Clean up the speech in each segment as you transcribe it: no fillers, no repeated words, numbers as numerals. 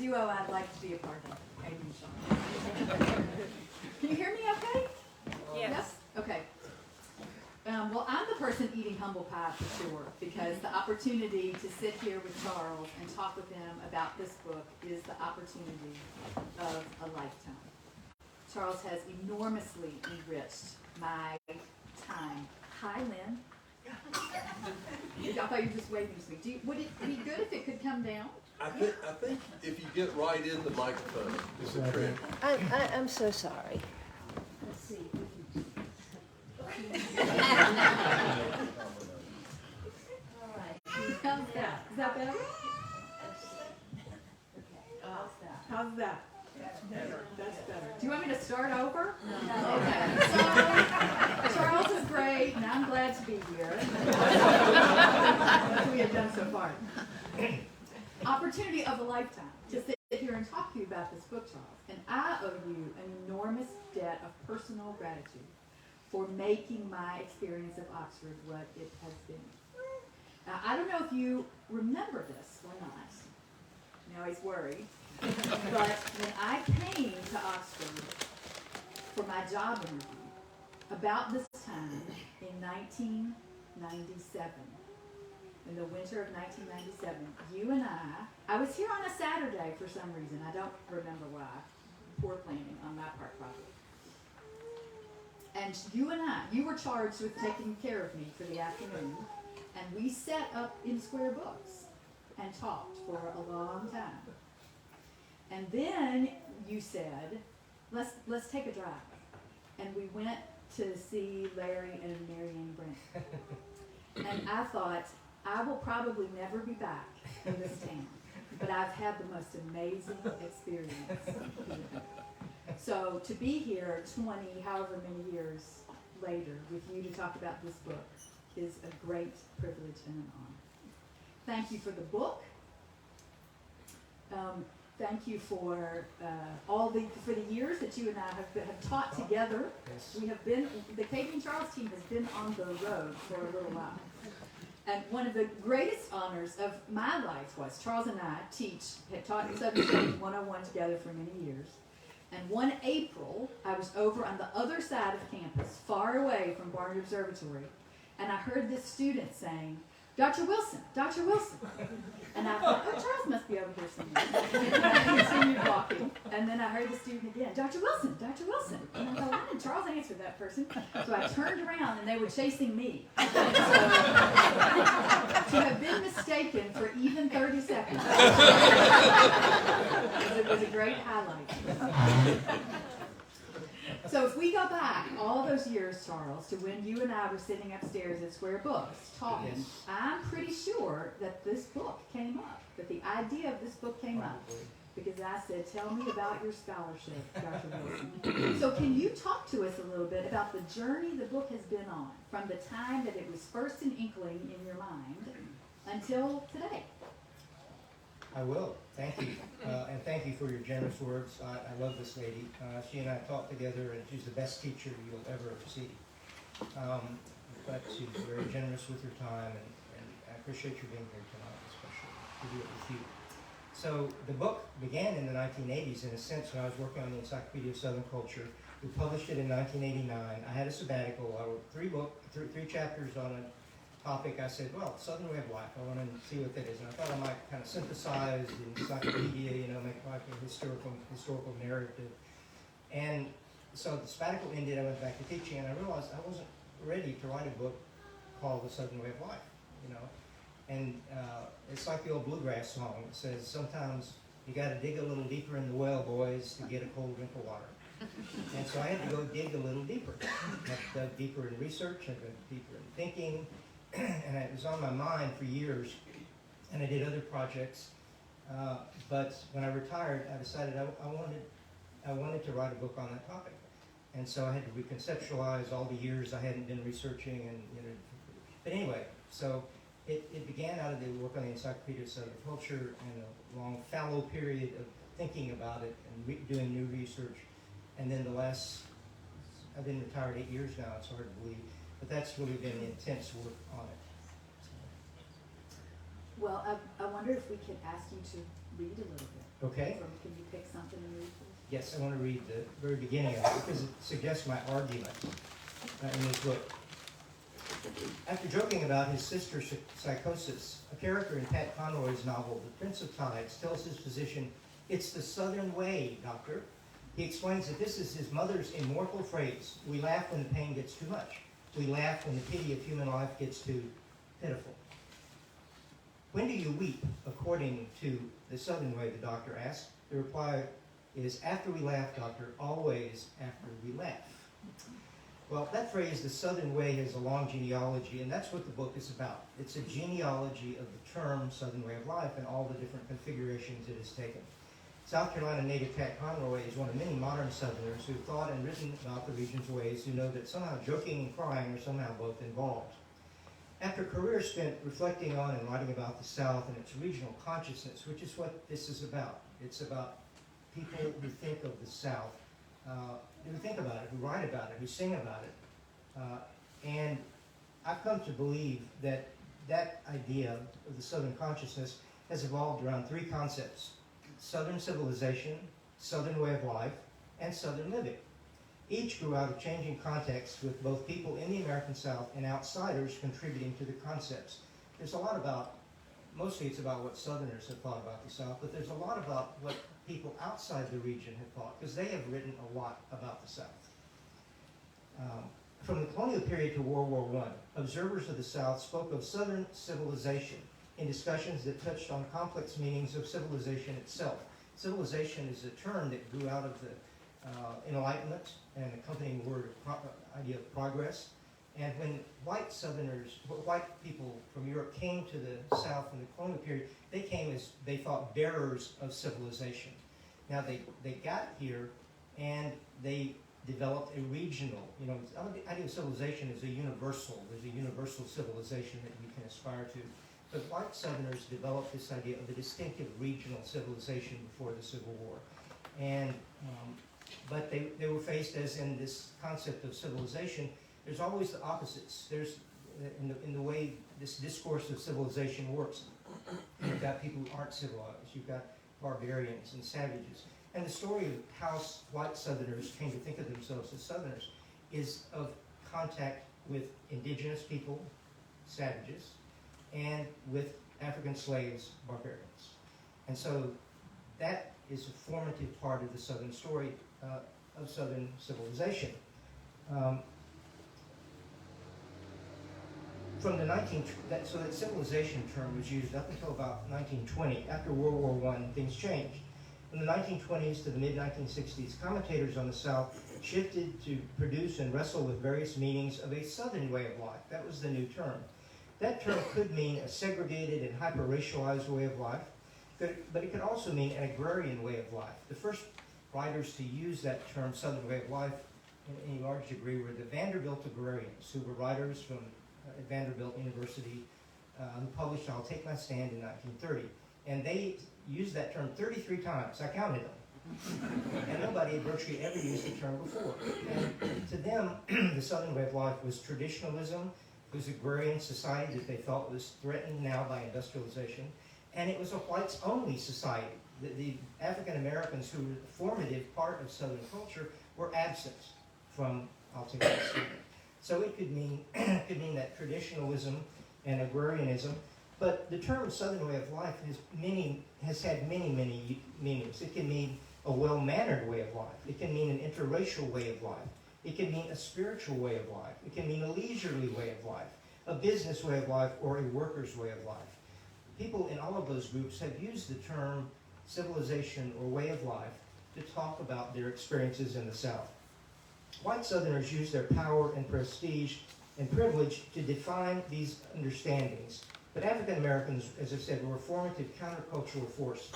duo I'd like to be a part of, Amy and Sean. Can you hear me okay? Yes? Okay. Well, I'm the person eating humble pie for sure, because the opportunity to sit here with Charles and talk with him about this book is the opportunity of a lifetime. Charles has enormously enriched my time. Hi, Lynn. I thought you were just waving to me. Would it be good if it could come down? I think if you get right in the microphone, it's a trick. I'm so sorry. Let's see. All right. How's that? Is that better? How's that? That's better. That's better. Do you want me to start over? No. Okay. So, Charles is great, and I'm glad to be here. That's what we have done so far. Opportunity of a lifetime to sit here and talk to you about this book, Charles. And I owe you an enormous debt of personal gratitude for making my experience of Oxford what it has been. Now, I don't know if you remember this or not. Now he's worried. But when I came to Oxford for my job interview, about this time in 1997, in the winter of 1997, you and I was here on a Saturday for some reason. I don't remember why. Poor planning on my part, probably. And you were charged with taking care of me for the afternoon, and we sat up in Square Books and talked for a long time. And then you said, let's take a drive. And we went to see Larry and Marianne Brent. And I thought, I will probably never be back in this town, but I've had the most amazing experience here. So to be here 20, however many years later, with you to talk about this book is a great privilege and an honor. Thank you for the book. Thank you for for the years that you and I have taught together. Yes. We have been, the Katie and Charles team has been on the road for a little while. And one of the greatest honors of my life was Charles and I had taught Southernization 101 together for many years. And one April, I was over on the other side of campus, far away from Barnard Observatory, and I heard this student saying, Dr. Wilson, Dr. Wilson. And I thought, oh, Charles must be over here somewhere. And I continued walking. And then I heard the student again, Dr. Wilson, Dr. Wilson. And I thought, why didn't Charles answer that person? So I turned around and they were chasing me. So, to have been mistaken for even 30 seconds it was a great highlight. So if we go back all those years, Charles, to when you and I were sitting upstairs at Square Books talking, yes. I'm pretty sure that this book came up, that the idea of this book came up, because I said, tell me about your scholarship, Dr. Wilson. So can you talk to us a little bit about the journey the book has been on, from the time that it was first an inkling in your mind until today? I will. Thank you. And thank you for your generous words. I love this lady. She and I taught together, and she's the best teacher you'll ever see. But she's very generous with her time, and I appreciate you being here tonight, especially to do it with you. So the book began in the 1980s, in a sense, when I was working on the Encyclopedia of Southern Culture. We published it in 1989. I had a sabbatical. I wrote three chapters on a topic. I said, well, Southern Way of Life, I want to see what that is. And I thought I might kind of synthesize the encyclopedia, make like a historical narrative. And so the sabbatical ended, I went back to teaching, and I realized I wasn't ready to write a book called The Southern Way of Life, And it's like the old bluegrass song. It says, sometimes you got to dig a little deeper in the well, boys, to get a cold drink of water. And so I had to go dig a little deeper. I dug deeper in research, I dug deeper in thinking, and it was on my mind for years, and I did other projects. But when I retired, I decided I wanted to write a book on that topic. And so I had to reconceptualize all the years I hadn't been researching, But anyway, so it began out of the work on the Encyclopedia of Southern Culture and a long fallow period of thinking about it and doing new research. And then I've been retired 8 years now, it's hard to believe, but that's really been the intense work on it. Well, I wonder if we could ask you to read a little bit. Okay? Can you pick something and read, please? Yes, I want to read the very beginning of it because it suggests my argument in this book. After joking about his sister's psychosis, a character in Pat Conroy's novel, The Prince of Tides, tells his physician, "It's the Southern way, doctor." He explains that this is his mother's immortal phrase, "We laugh when the pain gets too much. We laugh when the pity of human life gets too pitiful." "When do you weep, according to the Southern way?" the doctor asked. The reply is, "After we laugh, doctor, always after we laugh." Well, that phrase, the Southern way, has a long genealogy, and that's what the book is about. It's a genealogy of the term Southern way of life and all the different configurations it has taken. South Carolina native Pat Conroy is one of many modern Southerners who have thought and written about the region's ways, who know that somehow joking and crying are somehow both involved. After a career spent reflecting on and writing about the South and its regional consciousness, which is what this is about. It's about people who think of the South, who think about it, who write about it, who sing about it. And I've come to believe that that idea of the Southern consciousness has evolved around three concepts: Southern civilization, Southern way of life, and Southern living. Each grew out of changing contexts with both people in the American South and outsiders contributing to the concepts. There's a lot about, mostly it's about what Southerners have thought about the South, but there's a lot about what people outside the region have thought, because they have written a lot about the South. From the colonial period to World War I, observers of the South spoke of Southern civilization in discussions that touched on complex meanings of civilization itself. Civilization is a term that grew out of the Enlightenment and accompanying word idea of progress. And when white Southerners, white people from Europe came to the South in the colonial period, they came as, they thought, bearers of civilization. Now they got here and they developed a regional, the idea of civilization is a universal. There's a universal civilization that you can aspire to. But white Southerners developed this idea of a distinctive regional civilization before the Civil War. And, but they were faced, as in this concept of civilization, there's always the opposites. There's, in the way this discourse of civilization works, you've got people who aren't civilized. You've got barbarians and savages. And the story of how white Southerners came to think of themselves as Southerners is of contact with indigenous people, savages, and with African slaves, barbarians. And so that is a formative part of the Southern story of Southern civilization. From the so that civilization term was used up until about 1920. After World War I, things changed. From the 1920s to the mid-1960s, commentators on the South shifted to produce and wrestle with various meanings of a Southern way of life. That was the new term. That term could mean a segregated and hyper-racialized way of life, but it could also mean an agrarian way of life. The first writers to use that term, Southern way of life, in any large degree, were the Vanderbilt agrarians, who were writers from at Vanderbilt University, who published "I'll Take My Stand" in 1930. And they used that term 33 times. I counted them. And nobody had virtually ever used the term before. And to them, the Southern way of life was traditionalism. It was agrarian society that they felt was threatened now by industrialization. And it was a whites-only society. The African Americans, who were the formative part of Southern culture, were absent from "I'll Take My Stand." So it could mean that traditionalism and agrarianism. But the term Southern way of life has had many meanings. It can mean a well-mannered way of life. It can mean an interracial way of life. It can mean a spiritual way of life. It can mean a leisurely way of life, a business way of life, or a worker's way of life. People in all of those groups have used the term civilization or way of life to talk about their experiences in the South. White Southerners use their power and prestige and privilege to define these understandings. But African Americans, as I said, were a formative countercultural force,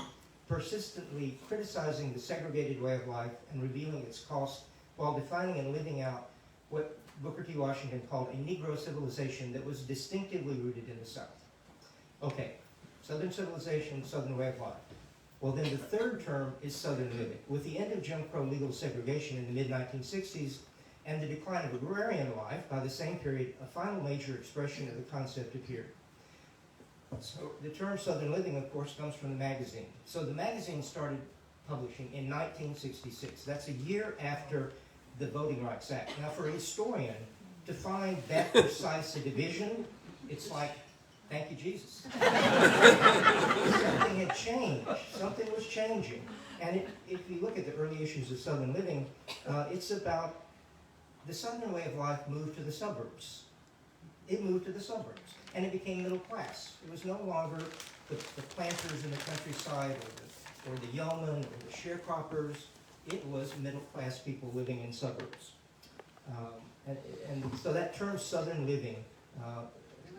persistently criticizing the segregated way of life and revealing its cost while defining and living out what Booker T. Washington called a Negro civilization that was distinctively rooted in the South. Okay, Southern civilization, Southern way of life. Well, then the third term is Southern living. With the end of Jim Crow legal segregation in the mid-1960s and the decline of agrarian life, by the same period, a final major expression of the concept appeared. So the term Southern Living, of course, comes from the magazine. So the magazine started publishing in 1966. That's a year after the Voting Rights Act. Now, for a historian, to find that precise a division, it's like, thank you, Jesus. Something had changed. Something was changing. And if you look at the early issues of Southern Living, it's about the Southern way of life moved to the suburbs. It moved to the suburbs. And it became middle class. It was no longer the planters in the countryside or the yeomen or the sharecroppers. It was middle class people living in suburbs. And so that term Southern Living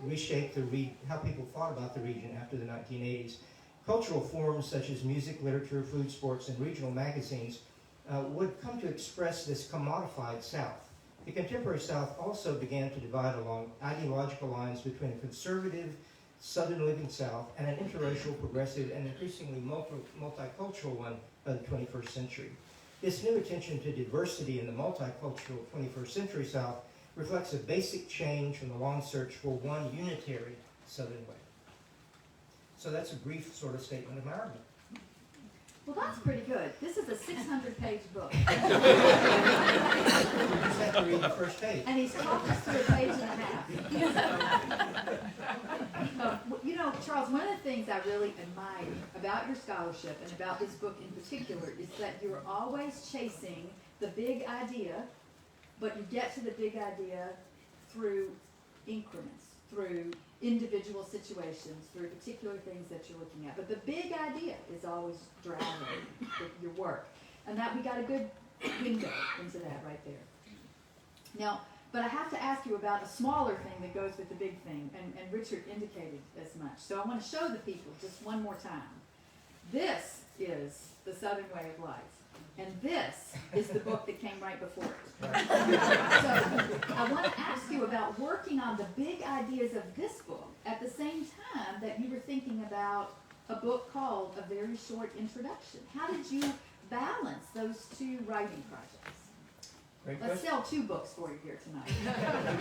reshaped how people thought about the region after the 1980s. Cultural forms such as music, literature, food, sports, and regional magazines would come to express this commodified South. The contemporary South also began to divide along ideological lines between a conservative, Southern living South and an interracial, progressive, and increasingly multicultural one by the 21st century. This new attention to diversity in the multicultural 21st century South reflects a basic change from the long search for one unitary Southern way. So that's a brief sort of statement of my argument. Well, that's pretty good. This is a 600-page book. You just have to read the first page. And he's talked us through a page and a half. You know, Charles, one of the things I really admire about your scholarship and about this book in particular is that you're always chasing the big idea, but you get to the big idea through increments, through individual situations, through particular things that you're looking at. But the big idea is always driving your work. And that we got a good window into that right there. Now, but I have to ask you about a smaller thing that goes with the big thing, and Richard indicated as much. So I want to show the people just one more time. This is the Southern Way of Life. And this is the book that came right before it. So I want to ask you about working on the big ideas of this book at the same time that you were thinking about a book called A Very Short Introduction. How did you balance those two writing projects? Let's sell 2 books for you here tonight.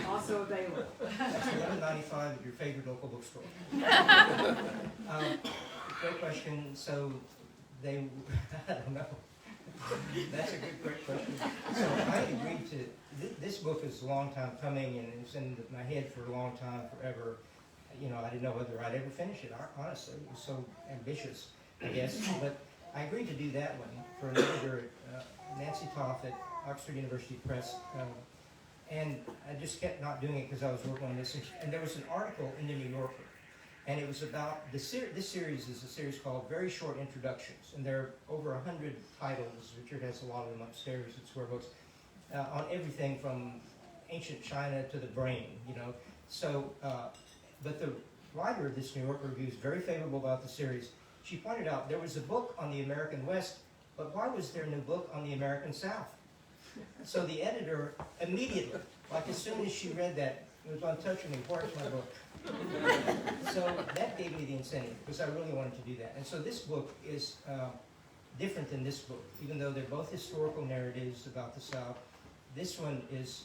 Also available. That's $11.95 at your favorite local bookstore. Great question. So I don't know. That's a great question. So I agreed to, this book is a long time coming, and it's in my head for a long time, forever. You know, I didn't know whether I'd ever finish it, honestly. It was so ambitious, I guess. But I agreed to do that one for an editor, Nancy Toff at Oxford University Press. And I just kept not doing it because I was working on this. And there was an article in the New Yorker. And it was about, this series is a series called Very Short Introductions. And there are over 100 titles. Richard has a lot of them upstairs at Square Books. On everything from ancient China to the brain, you know. So, but the writer of this New Yorker review is very favorable about the series. She pointed out there was a book on the American West, but why was there no book on the American South? So the editor immediately, like as soon as she read that, it was untouchable. Where's my book? So that gave me the incentive because I really wanted to do that. And so this book is different than this book, even though they're both historical narratives about the South. This one is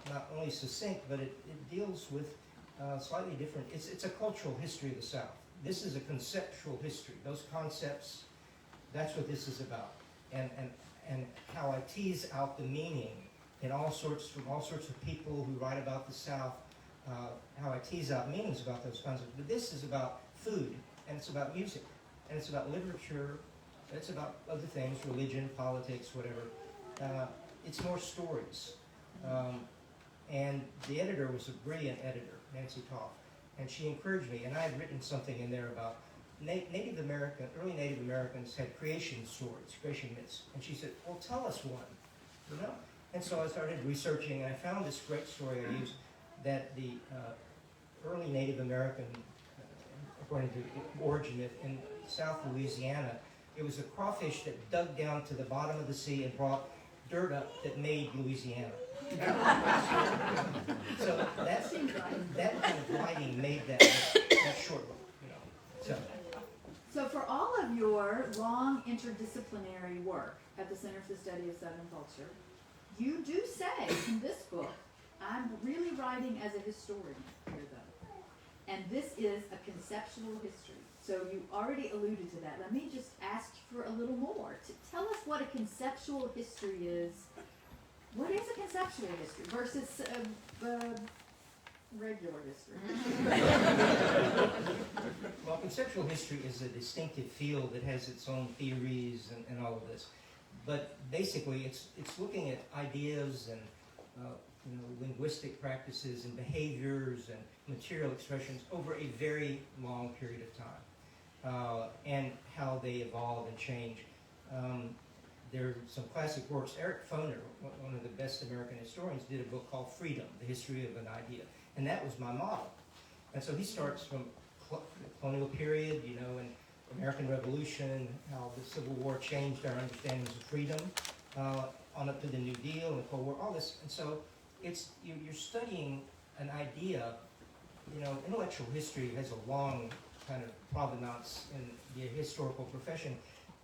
not only succinct, but it deals with slightly different. It's a cultural history of the South. This is a conceptual history. Those concepts, that's what this is about. And how I tease out the meaning in all sorts of people who write about the South, how I tease out meanings about those concepts. But this is about food, and it's about music, and it's about literature, it's about other things, religion, politics, whatever. It's more stories. And the editor was a brilliant editor, Nancy Toff, and she encouraged me, and I had written something in there about early Native Americans had creation stories, creation myths, and she said, well, tell us one, you know? And so I started researching, and I found this great story I used, that the early Native American, according to origin myth, in South Louisiana, it was a crawfish that dug down to the bottom of the sea and brought dirt up that made Louisiana. So that kind of writing made that short book, you know. So for all of your long interdisciplinary work at the Center for the Study of Southern Culture, you do say in this book, I'm really writing as a historian here, though. And and this is a conceptual history. So you already alluded to that. Let me just ask for a little more. Tell us what a conceptual history is. What is a conceptual history versus regular history? Well, conceptual history is a distinctive field that has its own theories and all of this. But basically, it's looking at ideas and linguistic practices and behaviors and material expressions over a very long period of time, and how they evolve and change. There are some classic works. Eric Foner, one of the best American historians, did a book called Freedom, The History of an Idea. And that was my model. And so he starts from the colonial period, and American Revolution, how the Civil War changed our understandings of freedom, on up to the New Deal and the Cold War, all this. And so you're studying an idea. Intellectual history has a long kind of provenance in the historical profession,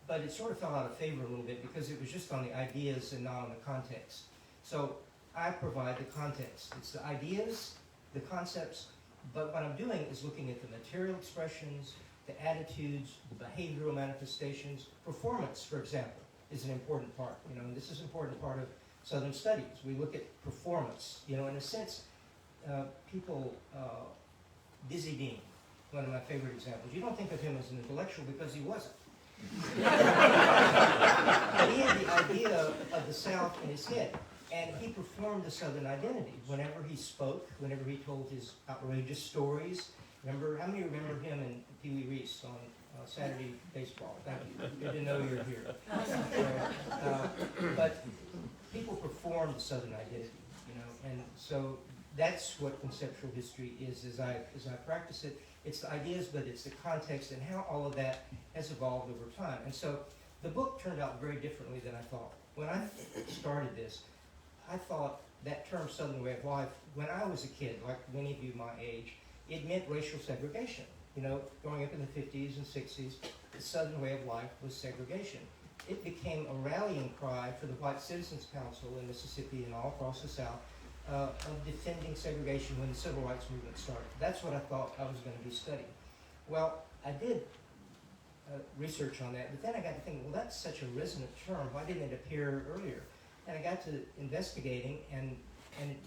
but it sort of fell out of favor a little bit because it was just on the ideas and not on the context. So I provide the context. It's the ideas, the concepts, but what I'm doing is looking at the material expressions, the attitudes, the behavioral manifestations. Performance, for example, is an important part. And this is an important part of Southern studies. We look at performance. In a sense, people, Dizzy Dean, one of my favorite examples. You don't think of him as an intellectual because he wasn't. But he had the idea of the South in his head, and he performed the Southern identity whenever he spoke, whenever he told his outrageous stories. How many remember him and Pee Wee Reese on Saturday baseball? Thank you. Good to know you're here. But people perform the Southern identity, and so that's what conceptual history is. As I practice it, it's the ideas, but it's the context and how all of that has evolved over time. And so the book turned out very differently than I thought. When I started this, I thought that term Southern way of life, when I was a kid, like many of you my age, it meant racial segregation. Growing up in the 50s and 60s, the Southern way of life was segregation. It became a rallying cry for the White Citizens Council in Mississippi and all across the South of defending segregation when the Civil Rights Movement started. That's what I thought I was going to be studying. Well, I did research on that, but then I got to thinking, well, that's such a resonant term. Why didn't it appear earlier? And I got to investigating, and it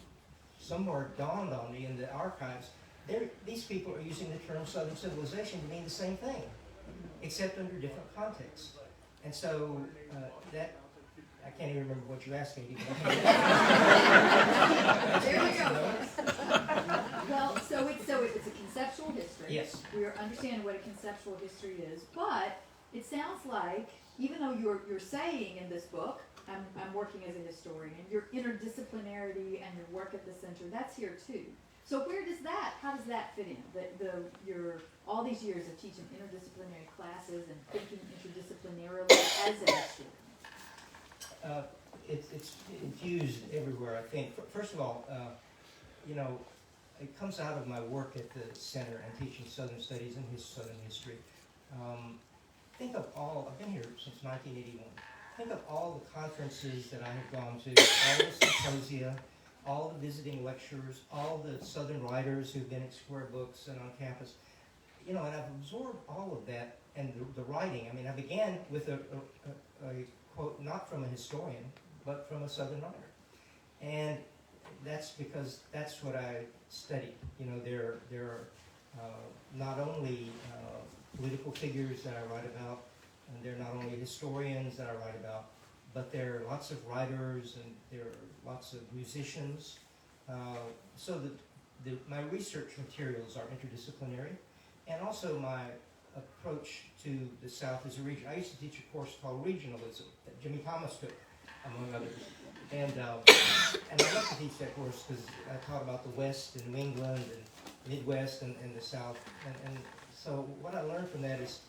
somewhere dawned on me in the archives, these people are using the term Southern civilization to mean the same thing, except under different contexts. And so that, I can't even remember what you asked me. There we go. Well, so it's a conceptual history. Yes. We're understanding what a conceptual history is, but it sounds like, even though you're saying in this book, I'm working as a historian, your interdisciplinarity and your work at the center, that's here too. So how does that fit in? Your all these years of teaching interdisciplinary classes and thinking interdisciplinarily as a historian. It's infused everywhere, I think. First of all, it comes out of my work at the center and teaching Southern studies and Southern history. Think of I've been here since 1981. Think of all the conferences that I have gone to, all the symposia, all the visiting lecturers, all the Southern writers who've been at Square Books and on campus. And I've absorbed all of that and the writing. I mean, I began with a quote, not from a historian, but from a Southern writer. And that's because that's what I studied. There are not only political figures that I write about, and they're not only historians that I write about, but there are lots of writers and there are lots of musicians. So my research materials are interdisciplinary, and also my approach to the South as a region. I used to teach a course called regionalism that Jimmy Thomas took, among others. And I love to teach that course because I taught about the West and New England and Midwest and the South. And so what I learned from that is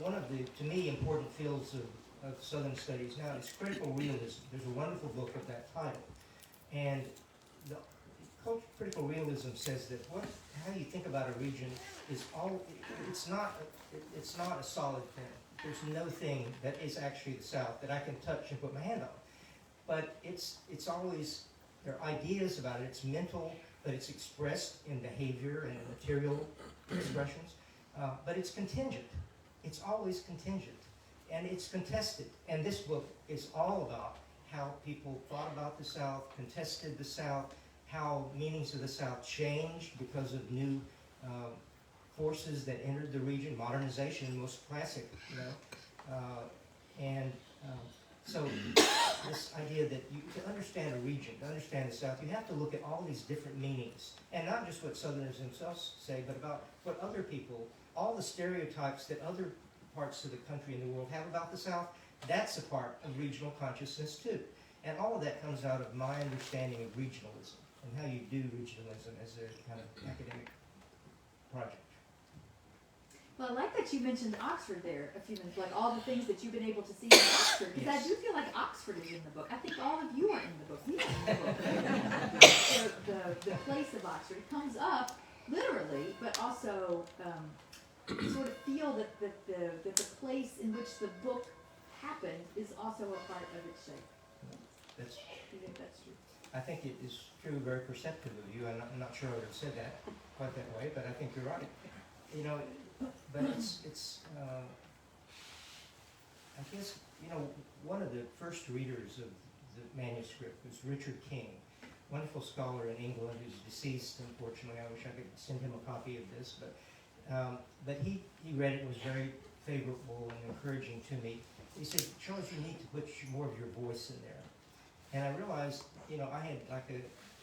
one of the, to me, important fields of Southern studies now is critical realism. There's a wonderful book of that title. And the critical realism says that how you think about a region is it's not a solid thing. There's no thing that is actually the South that I can touch and put my hand on. But it's always, there are ideas about it. It's mental but it's expressed in behavior and material expressions. But it's contingent. It's always contingent. And it's contested. And this book is all about how people thought about the South, contested the South, how meanings of the South changed because of new forces that entered the region, modernization, most classic, so this idea that to understand a region, to understand the South, you have to look at all these different meanings, and not just what Southerners themselves say, but about what other people, all the stereotypes that other parts of the country and the world have about the South. That's a part of regional consciousness too. And all of that comes out of my understanding of regionalism and how you do regionalism as a kind of academic project. Well, I like that you mentioned Oxford there a few minutes, like all the things that you've been able to see in Oxford, because Yes. I do feel like Oxford is in the book. I think all of you are in the book. We are in the book. the place of Oxford comes up literally, but also sort of feel that the place in which the book happened is also a part of its shape. Do you think that's true? I think it is true, very perceptive of you. I'm not sure I would have said that quite that way, but I think you're right. But it's I guess, one of the first readers of the manuscript was Richard King, wonderful scholar in England who's deceased, unfortunately. I wish I could send him a copy of this, but he read it and was very favorable and encouraging to me. He said, Charles, you need to put more of your voice in there. And I realized, I had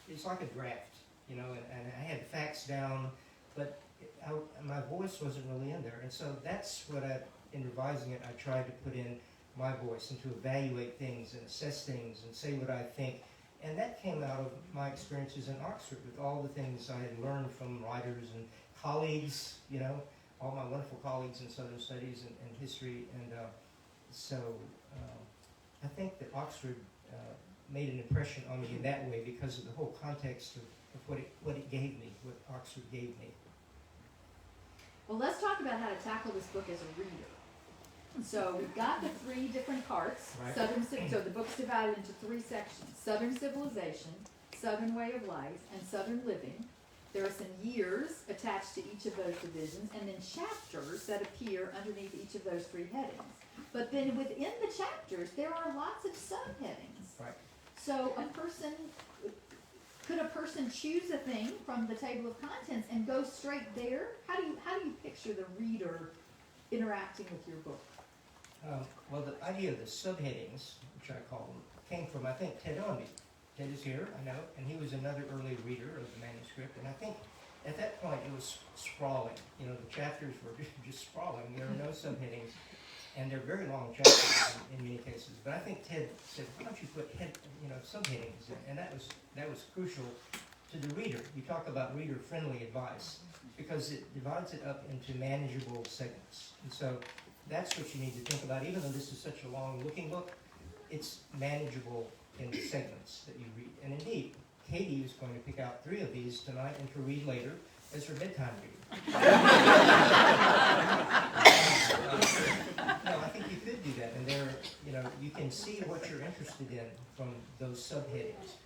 it's like a draft, and I had facts down, but my voice wasn't really in there. And so that's what in revising it, I tried to put in my voice and to evaluate things and assess things and say what I think. And that came out of my experiences in Oxford with all the things I had learned from writers and colleagues, all my wonderful colleagues in Southern Studies and history. And so I think that Oxford made an impression on me in that way because of the whole context of what it gave me, what Oxford gave me. Well, let's talk about how to tackle this book as a reader. So we've got the three different parts. Right. So the book's divided into three sections: Southern civilization, Southern way of life, and Southern living. There are some years attached to each of those divisions, and then chapters that appear underneath each of those three headings. But then within the chapters, there are lots of subheadings. Right. So could a person choose a thing from the table of contents and go straight there? How do you picture the reader interacting with your book? Well, the idea of the subheadings, which I call them, came from, I think, Ted Ownby. Ted is here, I know, and he was another early reader of the manuscript, and I think at that point it was sprawling. The chapters were just sprawling. There were no subheadings, and they're very long chapters in many cases. But I think Ted said, why don't you put subheadings in? And that was crucial to the reader. You talk about reader-friendly advice because it divides it up into manageable segments. And so that's what you need to think about. Even though this is such a long-looking book, it's manageable in the segments that you read. And indeed, Katie is going to pick out 3 of these tonight and to read later as her bedtime reading. No, I think you could do that, and you can see what you're interested in from those subheadings.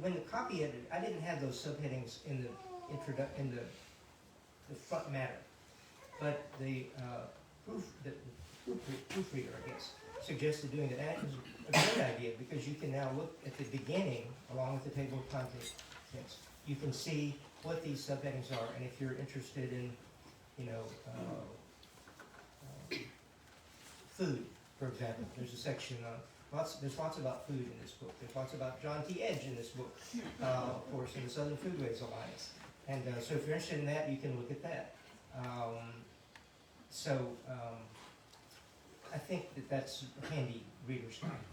When the copy edited, I didn't have those subheadings in the front matter, but the proofreader, I guess, suggested doing that. And it was a great idea because you can now look at the beginning along with the table of contents. You can see what these subheadings are, and if you're interested in, food, for example, there's a section on there's lots about food in this book. There's lots about John T. Edge in this book, of course, in the Southern Foodways Alliance. And so if you're interested in that, you can look at that. I think that's a handy reader's guide.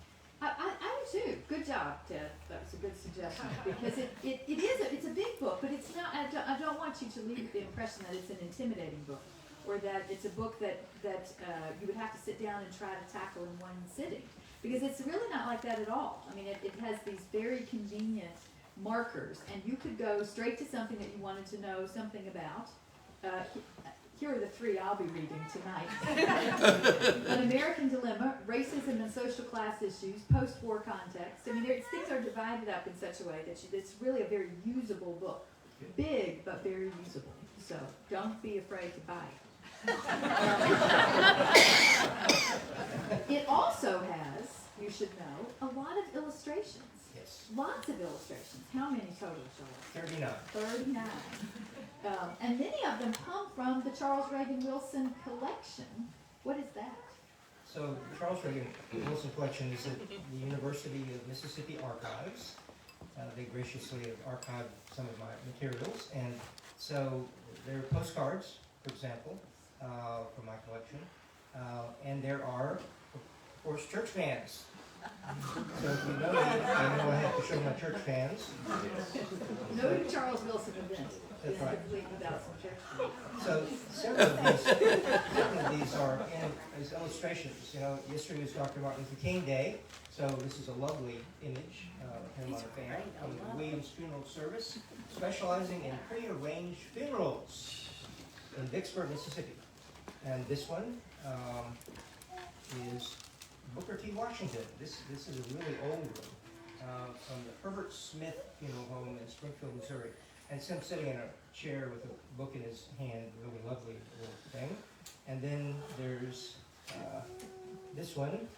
I do too. Good job, Ted. That was a good suggestion because it's a big book, but it's not. I don't want you to leave with the impression that it's an intimidating book, or that it's a book that you would have to sit down and try to tackle in one sitting, because it's really not like that at all. I mean, it has these very convenient markers, and you could go straight to something that you wanted to know something about, here are the three I'll be reading tonight. An American Dilemma, Racism and Social Class Issues, Post-War Context. I mean, things are divided up in such a way that it's really a very usable book. Big, but very usable. So don't be afraid to buy it. It also has, you should know, a lot of illustrations. Yes. Lots of illustrations. How many total, Charles? 39. 39. And many of them come from the Charles Reagan Wilson collection. What is that? So the Charles Reagan Wilson collection is at the University of Mississippi Archives. They graciously have archived some of my materials. And so there are postcards, for example, from my collection. And there are, of course, church fans. So if you know me, I know I have to show my church fans. No Charles Wilson event. That's right. Complete without some church fans. So several of these are as illustrations. You know, yesterday was Dr. Martin Luther King Day, so this is a lovely image of him on a fan from the Williams Funeral Service, specializing in prearranged funerals in Vicksburg, Mississippi. And this one is Booker T. Washington. This is a really old one from the Herbert Smith Funeral Home in Springfield, Missouri. And it's him sitting in a chair with a book in his hand, really lovely little thing. And then there's this one.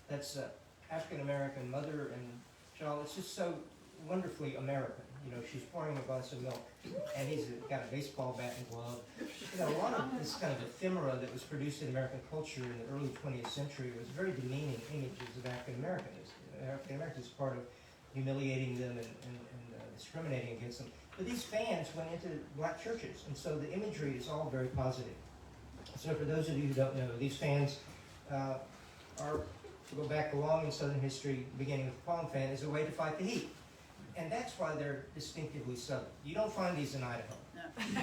That's African American mother and child. It's just so wonderfully American. You know, she's pouring a glass of milk, and he's got a baseball bat and glove. You know, a lot of this kind of ephemera that was produced in American culture in the early 20th century was very demeaning images of African Americans. African Americans part of humiliating them and discriminating against them. But these fans went into black churches, and so the imagery is all very positive. So for those of you who don't know, these fans are, to go back along in Southern history, beginning with the palm fan, is a way to fight the heat. And that's why they're distinctively Southern. You don't find these in Idaho.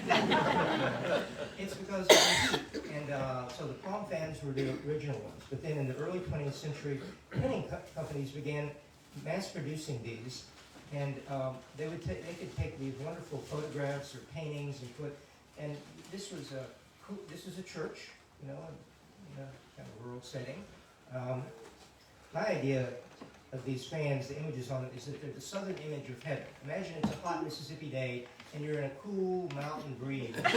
No. It's because of the heat. And so the palm fans were the original ones. But then in the early 20th century, printing companies began mass producing these. And they could take these wonderful photographs or paintings and and this was a church, you know, in a kind of rural setting. My idea of these fans, the images on it, is that they're the southern image of heaven. Imagine it's a hot Mississippi day and you're in a cool mountain breeze. This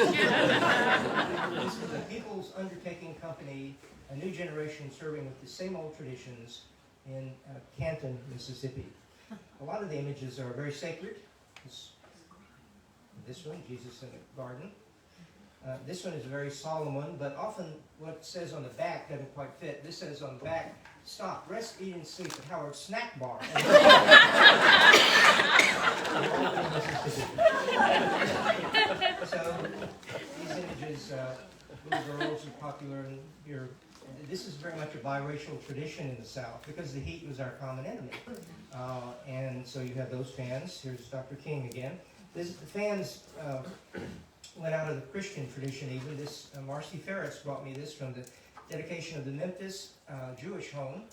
is a People's Undertaking Company, a new generation serving with the same old traditions in Canton, Mississippi. A lot of the images are very sacred. This one, Jesus in the garden. This one is a very solemn one, but often what it says on the back doesn't quite fit. This says on the back, stop, rest, eat, and sleep at Howard's Snack Bar. So these images, little girls are popular in here. This is very much a biracial tradition in the South because the heat was our common enemy. And so you have those fans. Here's Dr. King again. The fans went out of the Christian tradition even. This Marcy Ferris brought me this from the dedication of the Memphis Jewish home,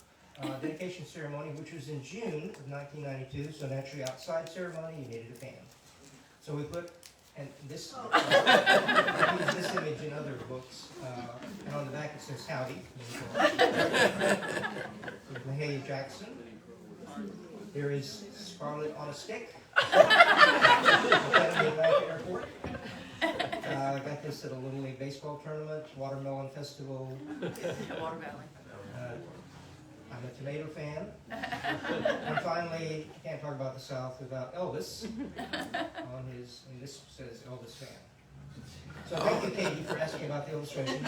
dedication ceremony, which was in June of 1992. So naturally outside ceremony, you needed a fan. So we put, and this, I use this image in other books, and on the back it says howdy. Mahalia Jackson. There is Scarlet on a Stick. Airport. I got this at a Little League baseball tournament, Watermelon Festival. Watermelon. I'm a tomato fan. And finally, I can't talk about the South without Elvis on his, and this says Elvis fan. So thank you, Katie, for asking about the illustration.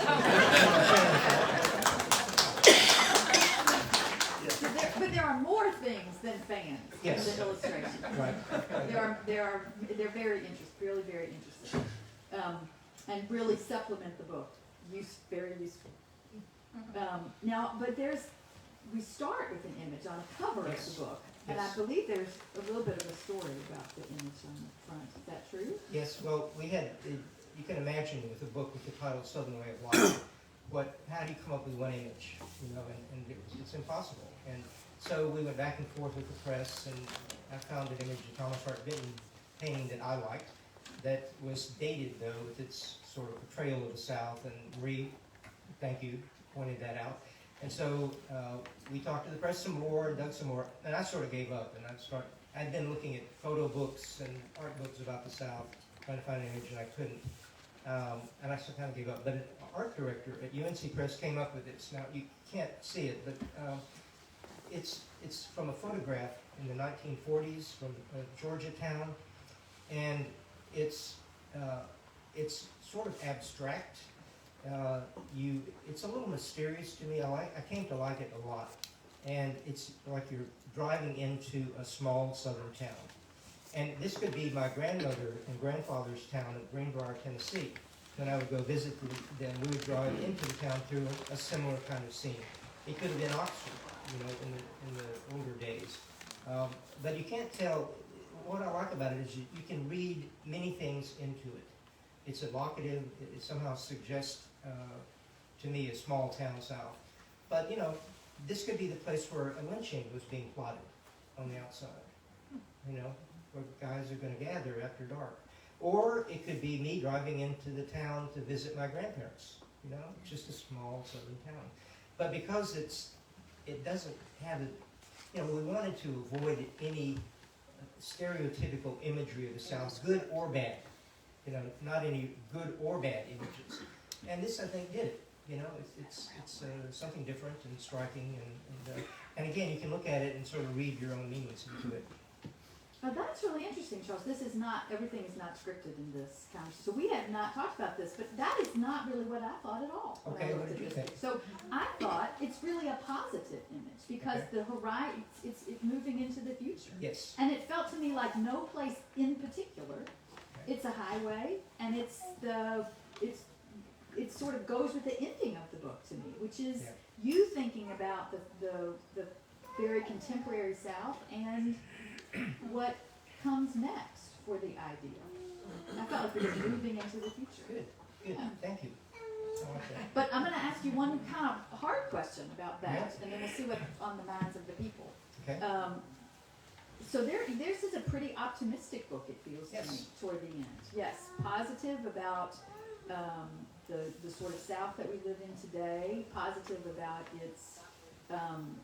But there are more things than fans Yes. in the illustration. Right. They're very interesting, really very interesting, and really supplement the book. Very useful. Now, but we start with an image on a cover of the book, and I believe there's a little bit of a story about the image on the front. Is that true? Yes. Well, we had. You can imagine with a book with the title "Southern Way of Life," how do you come up with one image? You know, and it's impossible. And so we went back and forth with the press, and I found an image of Thomas Hart Benton painting that I liked, that was dated, though, with its sort of portrayal of the South, and Marie, thank you, pointed that out. And so we talked to the press some more, and dug some more, and I sort of gave up, and I'd been looking at photo books and art books about the South, trying to find an image, and I couldn't. And I sort of kind of gave up. But an art director at UNC Press came up with this. Now, you can't see it, but it's from a photograph in the 1940s from Georgia town, and it's sort of abstract. It's a little mysterious to me. I came to like it a lot, and it's like you're driving into a small southern town. And this could be my grandmother and grandfather's town of Greenbrier, Tennessee. When I would go visit them, we would drive into the town through a similar kind of scene. It could have been Oxford, in the older days. But you can't tell. What I like about it is you can read many things into it. It's evocative. It somehow suggests to me a small town South. But this could be the place where a lynching was being plotted on the outside. Where guys are going to gather after dark. Or it could be me driving into the town to visit my grandparents. It's just a small southern town. But because it doesn't have it, we wanted to avoid any stereotypical imagery of the South, good or bad. Not any good or bad images. And this, I think, did it. It's something different and striking, and again, you can look at it and sort of read your own meanings into it. Now that's really interesting, Charles. Everything is not scripted in this conversation. So we have not talked about this, but that is not really what I thought at all. Okay, what did you think? So I thought it's really a positive image because the horizon, it's moving into the future. Yes. And it felt to me like no place in particular. Okay. It's a highway, and it sort of goes with the ending of the book to me, which is you thinking about the very contemporary South and what comes next for the idea. I felt like we were moving into the future. Good. Yeah. Thank you. I like that. But I'm going to ask you one kind of hard question about that, and then we'll see what's on the minds of the people. Okay. So theirs is a pretty optimistic book, it feels to me, toward the end. Yes, positive about the sort of South that we live in today, positive about its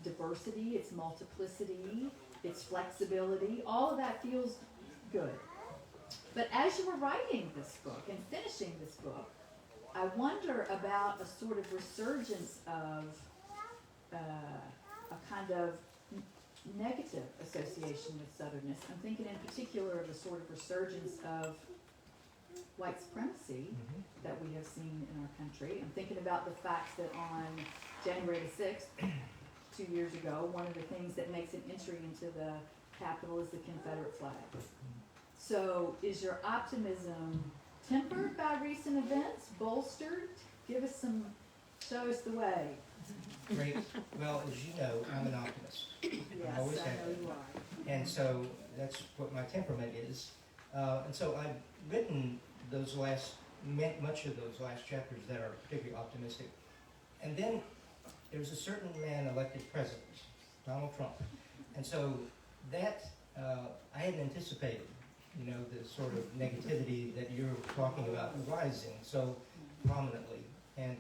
diversity, its multiplicity, its flexibility. All of that feels good. But as you were writing this book and finishing this book, I wonder about a sort of resurgence of a kind of negative association with Southernness. I'm thinking in particular of a sort of resurgence of white supremacy that we have seen in our country. I'm thinking about the fact that on January the 6th, 2 years ago, one of the things that makes an entry into the Capitol is the Confederate flag. So is your optimism tempered by recent events, bolstered? Show us the way. Great. Well, as you know, I'm an optimist. Yes, I always have know been. you are. And so that's what my temperament is. And so I've written much of those last chapters that are particularly optimistic. And then there's a certain man elected president, Donald Trump. And so that, I hadn't anticipated, the sort of negativity that you're talking about rising so prominently. And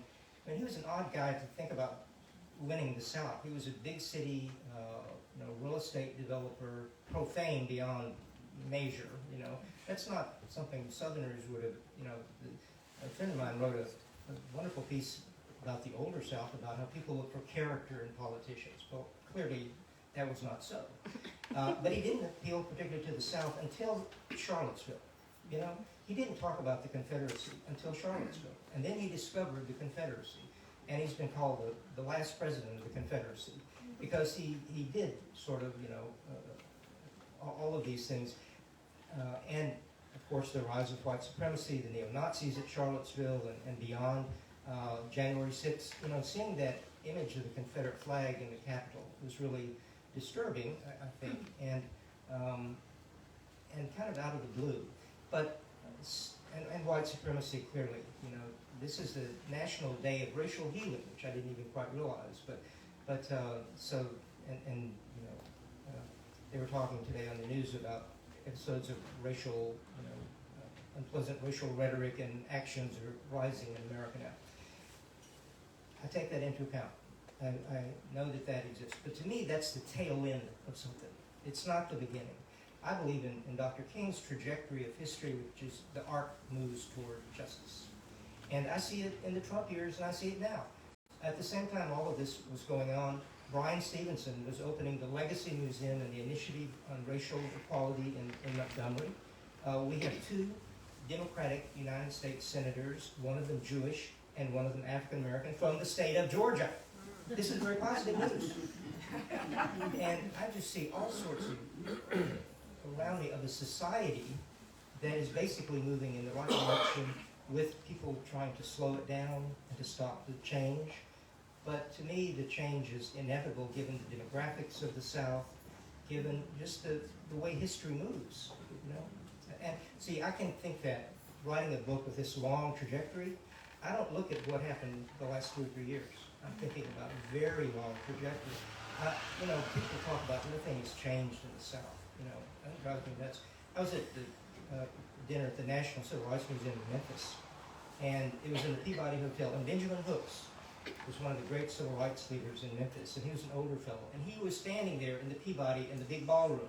he was an odd guy to think about winning the South. He was a big city, real estate developer, profane beyond measure, That's not something Southerners would have, a friend of mine wrote a wonderful piece about the older South, about how people look for character in politicians. Well, clearly that was not so. But he didn't appeal particularly to the South until Charlottesville. He didn't talk about the Confederacy until Charlottesville. And then he discovered the Confederacy. And he's been called the last president of the Confederacy because he did sort of, all of these things. And, of course, the rise of white supremacy, the neo-Nazis at Charlottesville and beyond. January 6th, seeing that image of the Confederate flag in the Capitol was really disturbing, I think, and kind of out of the blue. But and white supremacy clearly, this is the National Day of Racial Healing, which I didn't even quite realize. But they were talking today on the news about episodes of racial unpleasant racial rhetoric and actions are rising in America now. I take that into account. I know that that exists. But to me, that's the tail end of something. It's not the beginning. I believe in Dr. King's trajectory of history, which is the arc moves toward justice. And I see it in the Trump years, and I see it now. At the same time all of this was going on, Brian Stevenson was opening the Legacy Museum and the Initiative on Racial Equality in Montgomery. We have two Democratic United States senators, one of them Jewish and one of them African American, from the state of Georgia. This is very positive news. And I just see all sorts of around me of a society that is basically moving in the right direction with people trying to slow it down and to stop the change. But to me, the change is inevitable given the demographics of the South, given just the way history moves, you know? And see, I can think that writing a book with this long trajectory, I don't look at what happened the last 2 or 3 years. I'm thinking about a very long trajectory. You know, people talk about nothing has changed in the South, you know, that drives me nuts. I was at the dinner at the National Civil Rights Museum in Memphis, and it was in the Peabody Hotel, and Benjamin Hooks was one of the great civil rights leaders in Memphis, and he was an older fellow, and he was standing there in the Peabody in the big ballroom,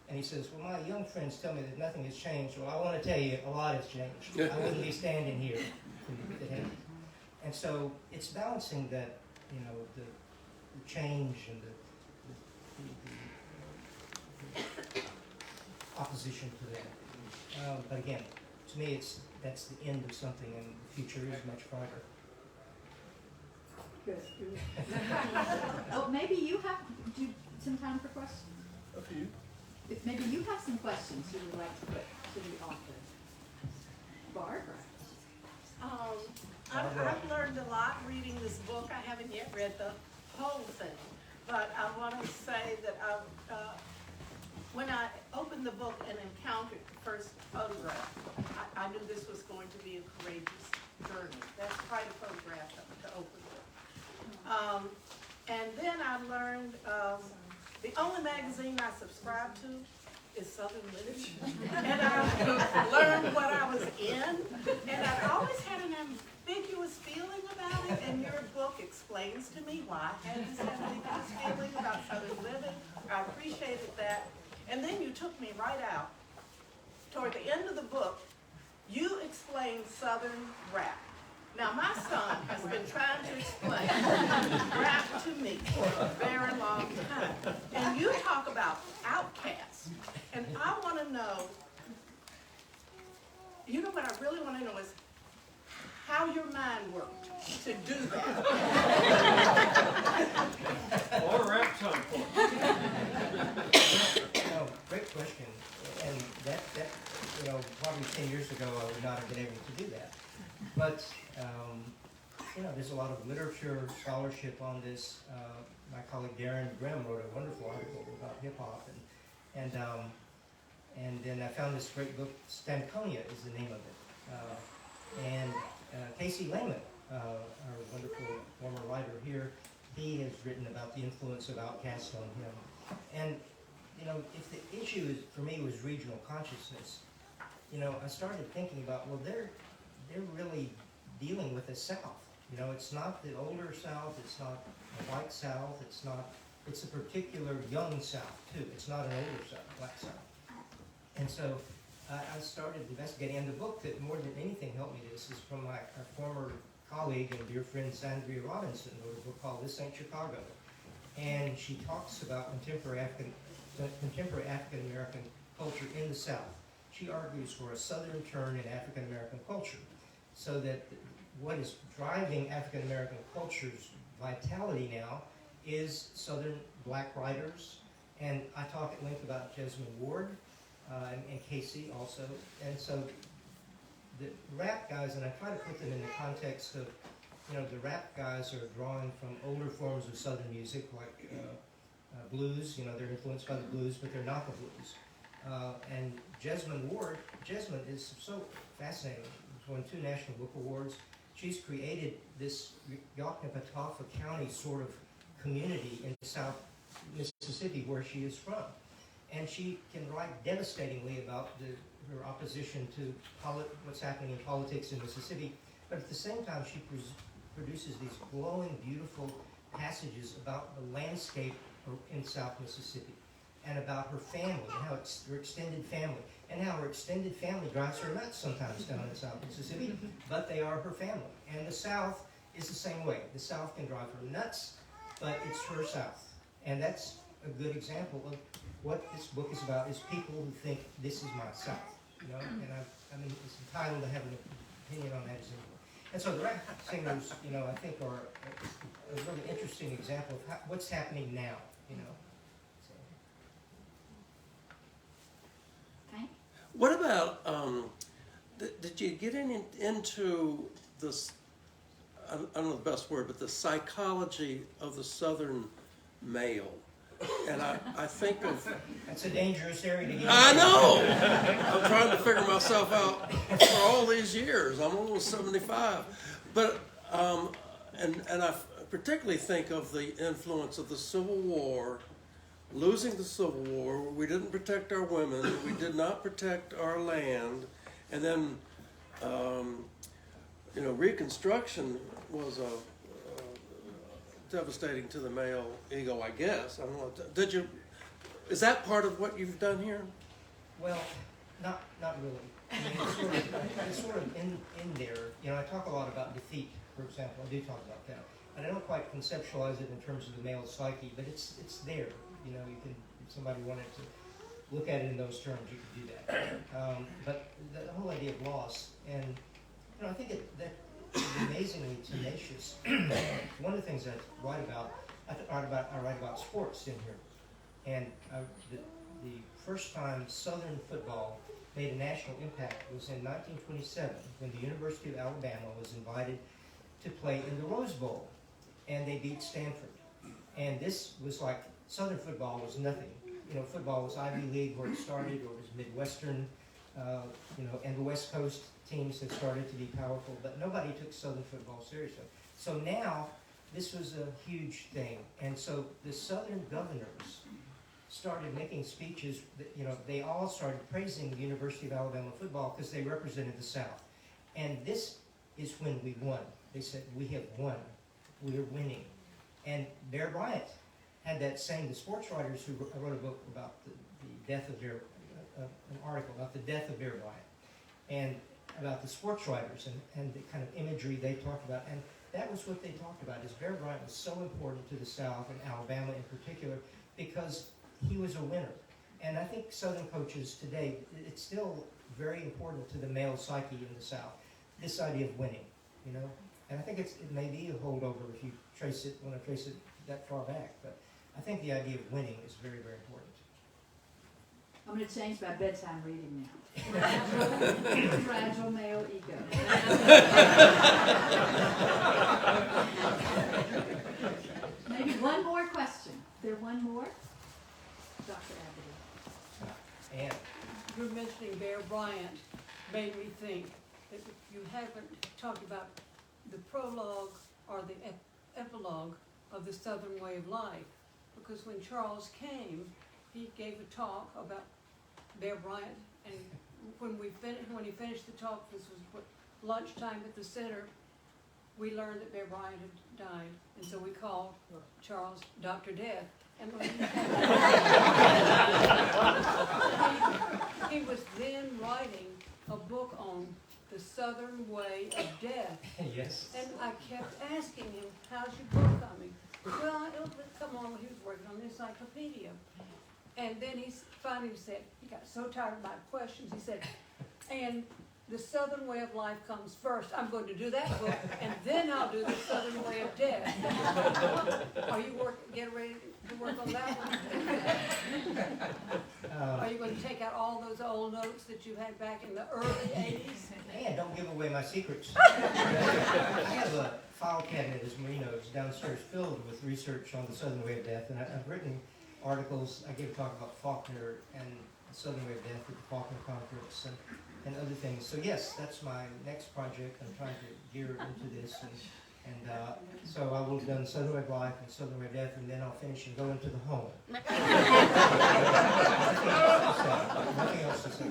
and he says, well, my young friends tell me that nothing has changed. Well, I want to tell you, a lot has changed. I wouldn't be standing here if it hadn't. And so it's balancing that, you know, the change and the opposition to that. But again, to me, that's the end of something, and the future is much brighter. Good. Oh, maybe you have some time for questions? Up to you. If maybe you have some questions you would like to put to the author. Barbara. I've learned a lot reading this book. I haven't yet read the whole thing, but I want to say that when I opened the book and encountered the first photograph, I knew this was going to be a courageous journey. That's quite a photograph to open with. And then I learned the only magazine I subscribe to is Southern Literature. And I learned what I was in, and I always had an ambiguous feeling about it, and your book explains to me why I had this ambiguous feeling about Southern living. I appreciated that. And then you took me right out. Toward the end of the book, you explained Southern rap. Now, my son has been trying to explain rap to me for a very long time. And you talk about outcasts. And I want to know, you know what I really want to know is how your mind worked to do that. Or rap time for No, great question. And that you know, probably 10 years ago I would not have been able to do that. But you know, there's a lot of literature, scholarship on this. My colleague Darren Grimm wrote a wonderful article about hip hop, and then I found this great book, Stankonia is the name of it. And Casey Lehman, our wonderful former writer here, he has written about the influence of Outkast on him. And you know, if the issue for me was regional consciousness, you know, I started thinking about, well, they're really dealing with the South. You know, it's not the older South, it's not a white South, it's a particular young South too. It's not an older South, black South. And so I started investigating, and the book that more than anything helped me this is from our former colleague and dear friend Sandria Robinson, wrote a book called This Ain't Chicago. And she talks about contemporary African American culture in the South. She argues for a Southern turn in African American culture, so that what is driving African American culture's vitality now is Southern black writers. And I talk at length about Jesmyn Ward and Casey also. And so the rap guys, and I try to put them in the context of, you know, the rap guys are drawing from older forms of Southern music like blues. You know, they're influenced by the blues, but they're not the blues. And Jesmyn Ward, Jesmyn is so fascinating. She's won 2 National Book Awards. She's created this Yaknapatawpha County sort of community in South Mississippi where she is from. and she can write devastatingly about her opposition to what's happening in politics in Mississippi, but at the same time she produces these glowing, beautiful passages about the landscape in South Mississippi, and about her family, and how it's her extended family, and how her extended family drives her nuts sometimes down in South Mississippi, but they are her family. And the South is the same way. The South can drive her nuts, but it's her South. And that's a good example of what this book is about, is people who think this is my South. You know, and I mean, it's entitled to have an opinion on that as well. And so the rap singers, you know, I think are a really interesting example of what's happening now, you know. So. Okay. What about, did you get into this, I don't know the best word, but the psychology of the Southern male? And I think of... That's a dangerous area to get into. I know! I'm trying to figure myself out for all these years. I'm almost 75. But, and I particularly think of the influence of the Civil War, losing the Civil War, where we didn't protect our women, we did not protect our land, and then, you know, Reconstruction was devastating to the male ego, I guess. I don't know. Is that part of what you've done here? Well, not really. I mean, it's sort of in there. You know, I talk a lot about defeat, for example. I do talk about that. And I don't quite conceptualize it in terms of the male psyche, but it's there. You know, you can, if somebody wanted to look at it in those terms, you could do that. But the whole idea of loss, and, you know, I think that is amazingly tenacious. One of the things I write about, I write about sports in here. And the first time Southern football made a national impact was in 1927, when the University of Alabama was invited to play in the Rose Bowl, and they beat Stanford. And this was like, Southern football was nothing. You know, football was Ivy League where it started, or it was Midwestern, you know, and the West Coast teams had started to be powerful, but nobody took Southern football seriously. So now, this was a huge thing. And so the Southern governors started making speeches that, you know, they all started praising the University of Alabama football because they represented the South. And this is when we won. They said, we have won. We are winning. And Bear Bryant had that same, the sports writers who wrote a book about the death of Bear, an article about the death of Bear Bryant, and about the sports writers and the kind of imagery they talked about. And that was what they talked about, is Bear Bryant was so important to the South, and Alabama in particular, because he was a winner. And I think Southern coaches today, it's still very important to the male psyche in the South, this idea of winning, you know? And I think it may be a holdover if you want to trace it that far back, but I think the idea of winning is very, very important. I'm going to change my bedtime reading now. Fragile male ego. Maybe one more question. There one more? Dr. Abbott. And You're mentioning Bear Bryant made me think that you haven't talked about the prologue or the epilogue of the Southern way of life. Because when Charles came, he gave a talk about Bear Bryant, and when he finished the talk, this was lunchtime at the center, we learned that Bear Bryant had died, and so we called Charles Dr. Death. And when he was then writing a book on the Southern way of death. yes. And I kept asking him, how's your book coming? Well, it'll come on when he was working on the encyclopedia. And then he finally said, he got so tired of my questions, he said, and the Southern way of life comes first. I'm going to do that book, and then I'll do the Southern way of death. Are you getting ready to work on that one? Are you going to take out all those old notes that you had back in the early 80s? Man, don't give away my secrets. I have a file cabinet, as Marino's, downstairs filled with research on the Southern way of death, and I've written articles. I gave a talk about Faulkner, and Southern Way of Death at the Faulkner Conference and other things. So yes, that's my next project. I'm trying to gear into this, and so I will have done Southern Way of Life and Southern Way of Death, and then I'll finish and go into the home. Nothing else to say.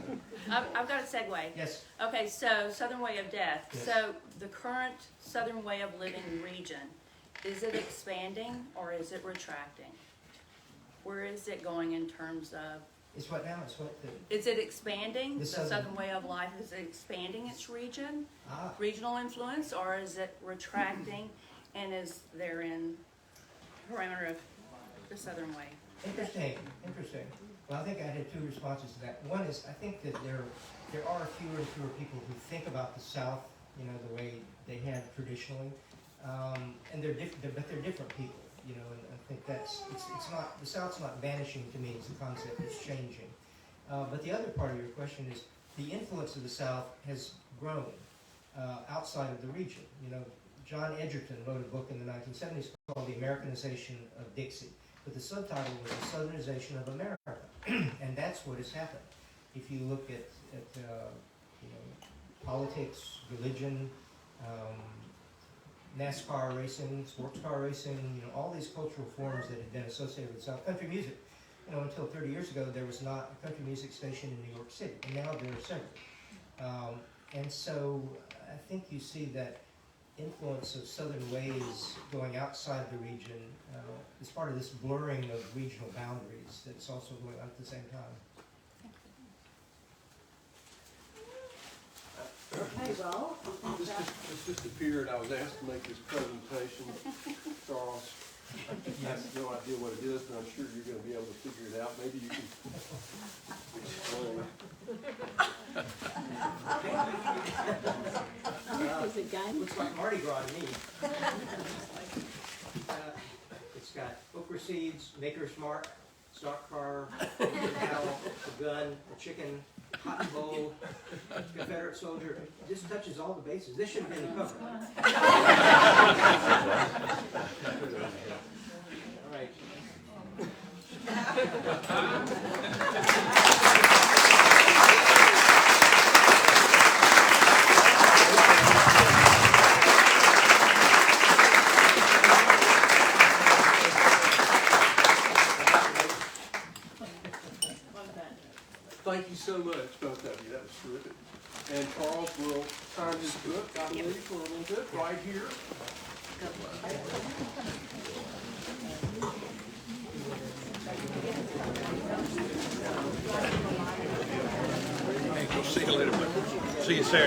I've got a segue. Yes. Okay, so Southern Way of Death. Yes. So the current Southern Way of Living region, is it expanding or is it retracting? Where is it going in terms of? It's what now? It's what the. Is it expanding? The The Southern Way of Life, is it expanding its region, regional influence, or is it retracting and is there in parameter of the Southern Way? Interesting. Well, I think I had two responses to that. One is I think that there are fewer and fewer people who think about the South, the way they have traditionally, and they're different. But they're different people, and I think it's not, the South's not vanishing to me as a concept. It's changing. But the other part of your question is the influence of the South has grown outside of the region. John Edgerton wrote a book in the 1970s called The Americanization of Dixie. But the subtitle was The Southernization of America, and that's what has happened. If you look at politics, religion, NASCAR racing, sports car racing, all these cultural forms that had been associated with South country music. Until 30 years ago, there was not a country music station in New York City, and now there are several. And so I think you see that influence of Southern ways going outside the region is part of this blurring of regional boundaries that's also going on at the same time. Okay, well, This just appeared, I was asked to make this presentation. Charles, I have no idea what it is, but I'm sure you're going to be able to figure it out. Maybe you can explain. Looks like Mardi Gras to me. It's got okra seeds, maker's mark, stock car, cow, a gun, a chicken, cotton bowl, Confederate soldier. It just touches all the bases. This should have been the cover. All right. Thank you so much, both of you. That was terrific. And Charles will sign his book, I believe, for a little bit, right here. We'll see you later. See you Saturday.